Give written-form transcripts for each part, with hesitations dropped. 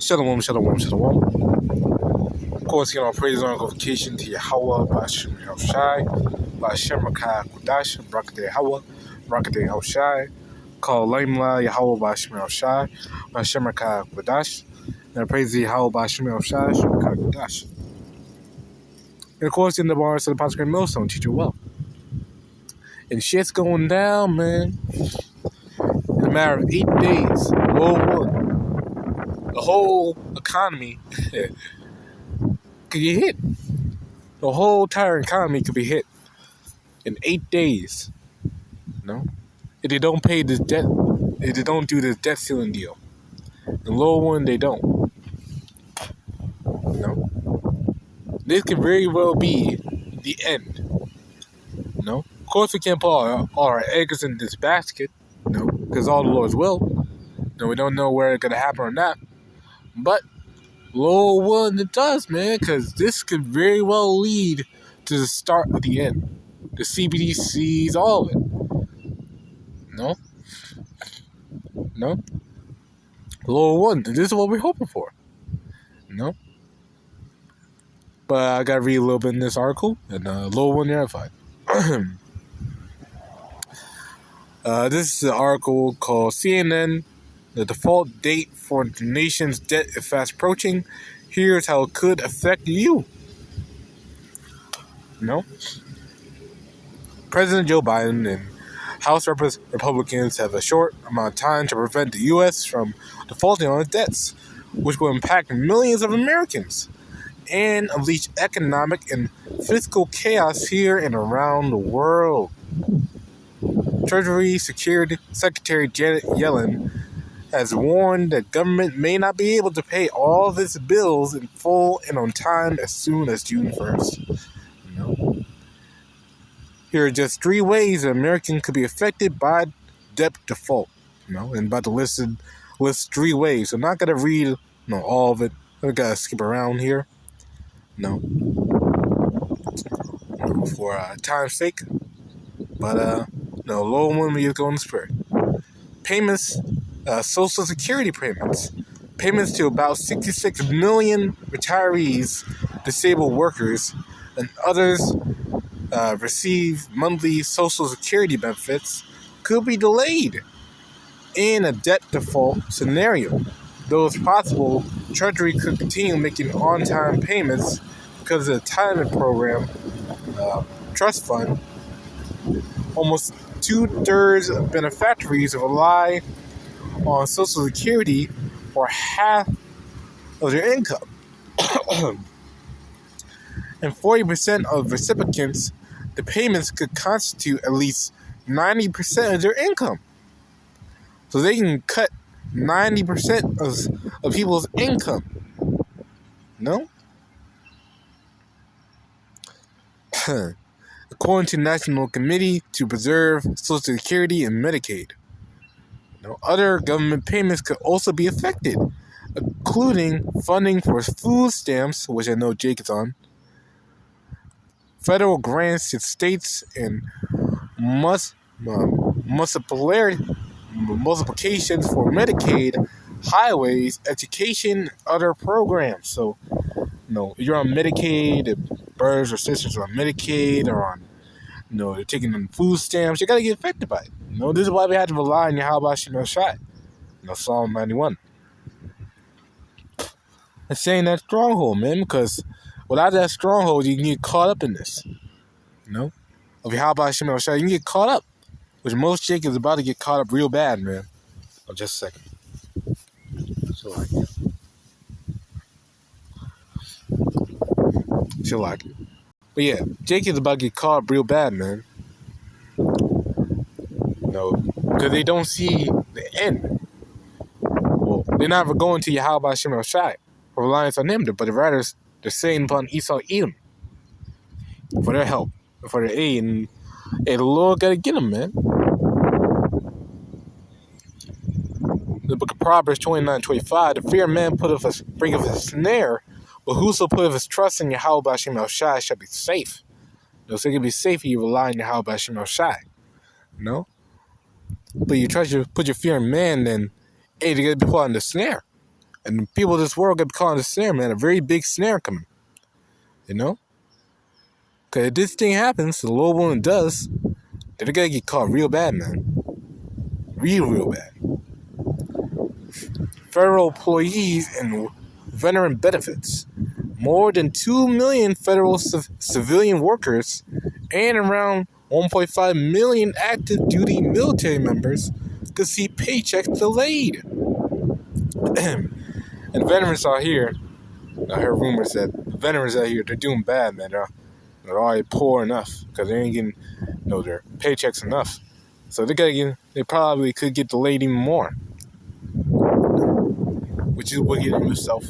Shalom, shalom, shalom. Of course, you know, praise and glorification to YAHAWAH, BAHASHAM, BAHASHAM, QADASH, YAHAWAH, YAHAWASHI, YAHAWAH, BAHASHAM, QADASH, and I praise the YAHAWAH, BAHASHAM, QADASH. And of course, in the bars of the Apostle Millstone, teach you well. And shit's going down, man. In a matter of 8 days, World War. The whole economy could get hit. The whole entire economy could be hit in 8 days. No, if they don't pay this debt, if they don't do this debt ceiling deal, the lower one they don't. No, this could very well be the end. No, of course we can't put all our eggs in this basket. No, because all the Lord's will. No, we don't know where it's gonna happen or not. But Lord willing, it does, man, because this could very well lead to the start of the end. The CBDCs, all of it. No? Lord willing, this is what we're hoping for. No? But I gotta read a little bit in this article, and Lord willing, you're fine. This is an article called CNN. The default date for the nation's debt is fast approaching. Here's how it could affect you. No? President Joe Biden and House Republicans have a short amount of time to prevent the U.S. from defaulting on its debts, which will impact millions of Americans and unleash economic and fiscal chaos here and around the world. Treasury Secretary Janet Yellen has warned that government may not be able to pay all of its bills in full and on time as soon as June 1st. Here are just 3 ways an American could be affected by debt default. And about to list 3 ways. I'm not going to read all of it. I got to skip around here. For time's sake. But, low one we just go in the spirit. Payments. Social Security payments. Payments to about 66 million retirees, disabled workers, and others receive monthly Social Security benefits could be delayed in a debt default scenario. Though it's possible, Treasury could continue making on-time payments because of the retirement program trust fund. Almost 2/3 of beneficiaries rely on Social Security for half of their income. And 40% of recipients, the payments could constitute at least 90% of their income. So they can cut 90% of people's income. According to the National Committee to Preserve Social Security and Medicaid. Other government payments could also be affected, including funding for food stamps, which I know Jake is on, federal grants to states, and multiplications for Medicaid, highways, education, and other programs. So, if you're on Medicaid, if brothers or sisters are on Medicaid or on they're taking them food stamps, you gotta get affected by it. This is why we have to rely on YAHAWASHI, Psalm 91. And saying that stronghold, man, because without that stronghold, you can get caught up in this. Of YAHAWASHI, you can get caught up, which most Jake is about to get caught up real bad, man. Just a second. She'll like it. But yeah, Jake is about to get caught up real bad, man. Because they don't see the end. Well, they're not going to YAHAWASHI for reliance on him, but rather they're saying upon Esau Edom for their help, for their aid, and the Lord gotta get them, man. The book of Proverbs 29:25, the fear of man bringeth a snare, but whoso putteth his trust in YAHAWASHI shall be safe. So it can be safe if you rely on YAHAWASHI. But you try to put your fear in man, then they're going to be put on the snare. And the people of this world get caught in a snare, man. A very big snare coming. You know? Because if this thing happens, the Lord willing does, they're going to get caught real bad, man. Real bad. Federal employees and veteran benefits. More than 2 million federal civilian workers and around 1.5 million active duty military members could see paychecks delayed. And veterans out here, I heard rumors that veterans out here, they're doing bad, man. They're already poor enough because they ain't getting their paychecks enough. So they probably could get delayed even more. Which is wicked in itself.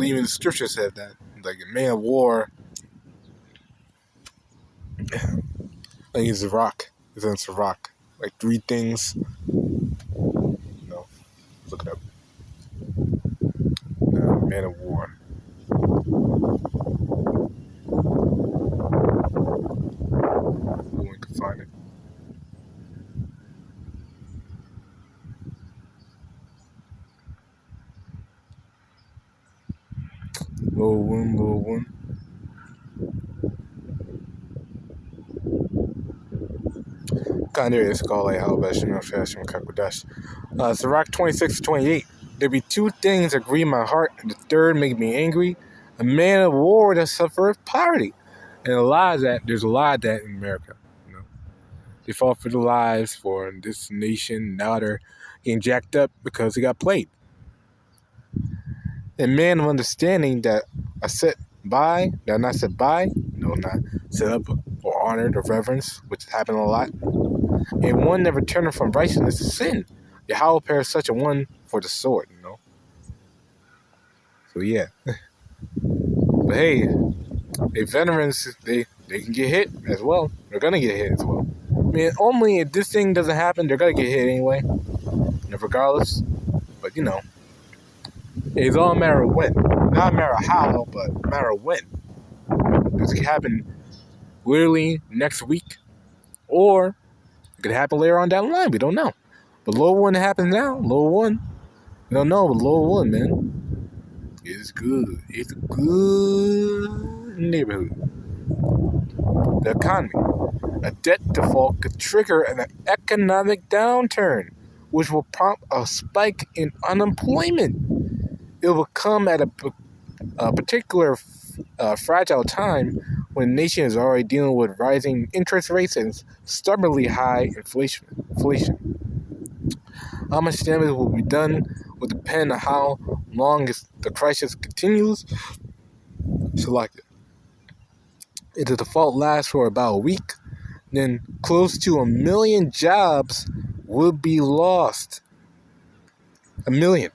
Even the scripture said that. Like a man of war, like it's a rock. It's a rock. Like 3 things. Look it up. Man of war. We can find it. Low one. It's called YAHAWASHI, QADASH. Sirach 26-28. There be 2 things that grieve my heart, and the third make me angry. A man of war that suffereth poverty. And there's a lot of that in America. They fought for their lives for this nation. Now they're getting jacked up because they got played. And man of understanding that are set by, that are not set by, not set up or honored or reverence, which happen a lot. And one that returneth from righteousness to sin. Yahweh prepares such a one for the sword, So yeah. But hey, veterans, they can get hit as well. They're gonna get hit as well. I mean, only if this thing doesn't happen, they're gonna get hit anyway. Regardless. But it's all a matter of when. Not a matter of how, but a matter of when. This could happen literally next week, or it could happen later on down the line. We don't know. But lower one happens now. Lower one. We don't know, but lower one, man. It's good. It's a good neighborhood. The economy. A debt default could trigger an economic downturn, which will prompt a spike in unemployment. It will come at a particular fragile time when the nation is already dealing with rising interest rates and stubbornly high inflation. How much damage will be done will depend on how long the crisis continues. Selected. If the default lasts for about a week, then close to 1 million jobs will be lost. 1 million.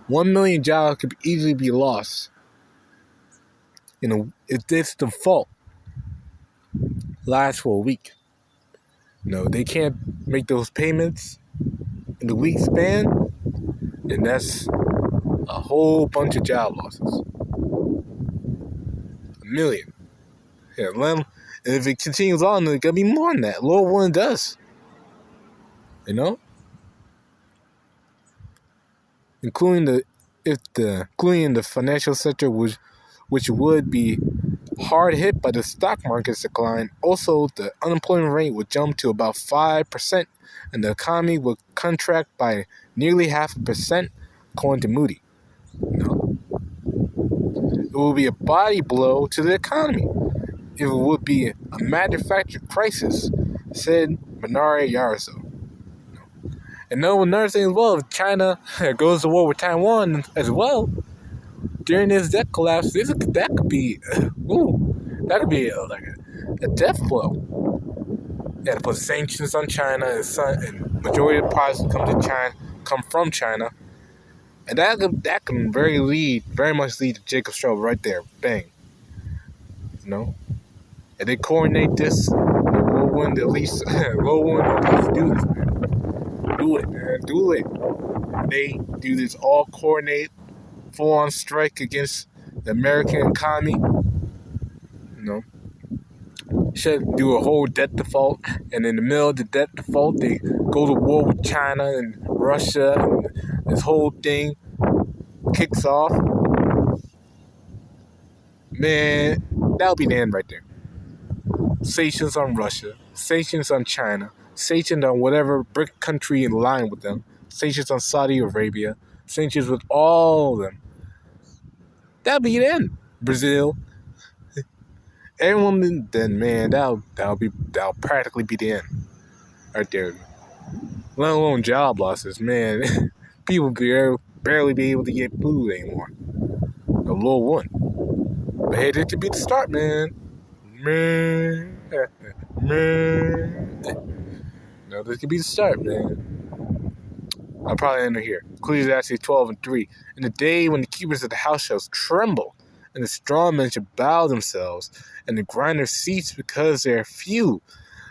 1 million jobs could easily be lost. If this default lasts for a week. They can't make those payments in the week span, and that's a whole bunch of job losses. 1 million. And if it continues on, it's gonna be more than that. Lord one does. Including the financial sector, which would be hard hit by the stock market's decline. Also, the unemployment rate would jump to about 5%, and the economy would contract by nearly 0.5%, according to Moody. It will be a body blow to the economy. It would be a manufacturing crisis, said Bernard Yarzo. And another thing as well, if China goes to war with Taiwan as well, during this debt collapse, that could be like a death blow. You had to put sanctions on China, and majority of the products come from China, and that can very much lead to Jacob's trouble right there. Bang. And they coordinate this. Low one at least do this, man. Do it, man. Do it. They do this all coordinated, full-on strike against the American economy. do a whole debt default, and in the middle of the debt default, they go to war with China and Russia, and this whole thing kicks off. Man, that'll be the end right there. Sanctions on Russia, sanctions on China, sanctions on whatever brick country in line with them, sanctions on Saudi Arabia, sanctions with all of them. That'll be the end. Brazil. Everyone, then man, that'll practically be the end right there. Let alone job losses, man. People barely be able to get food anymore. The low one. But hey, this could be the start, man. Man. No, this could be the start, man. I'll probably end it here. Ecclesiastes 12:3. In the day when the keepers of the house shall tremble, and the strong men shall bow themselves, and the grinders cease because they are few,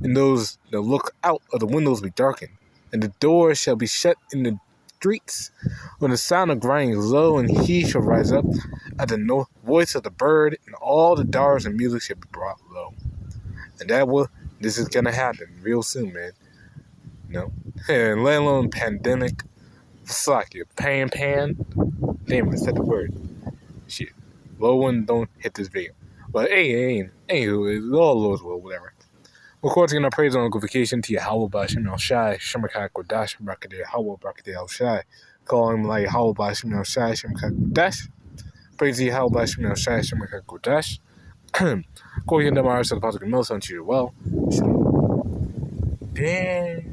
and those that look out of the windows be darkened, and the doors shall be shut in the streets, when the sound of grinding is low, and he shall rise up at the voice of the bird, and all the doors and music shall be brought low. And this is gonna happen real soon, man. And let alone pandemic. Fuck you. Pan. Damn, I said the word. Shit. Low one, don't hit this video. But anywho, it's all Lord's will, whatever. Of course, we're gonna praise on glorification to YAHAWAH, BAHASHAM, Shemakai, QADASH, YAHAWAH, YAHAWASHI. Call him like YAHAWAH, BAHASHAM, Shemakai, QADASH. Praise YAHAWAH, BAHASHAM, Shemakai, QADASH. Of course, you know my heart, so the positive mills on you well. Damn.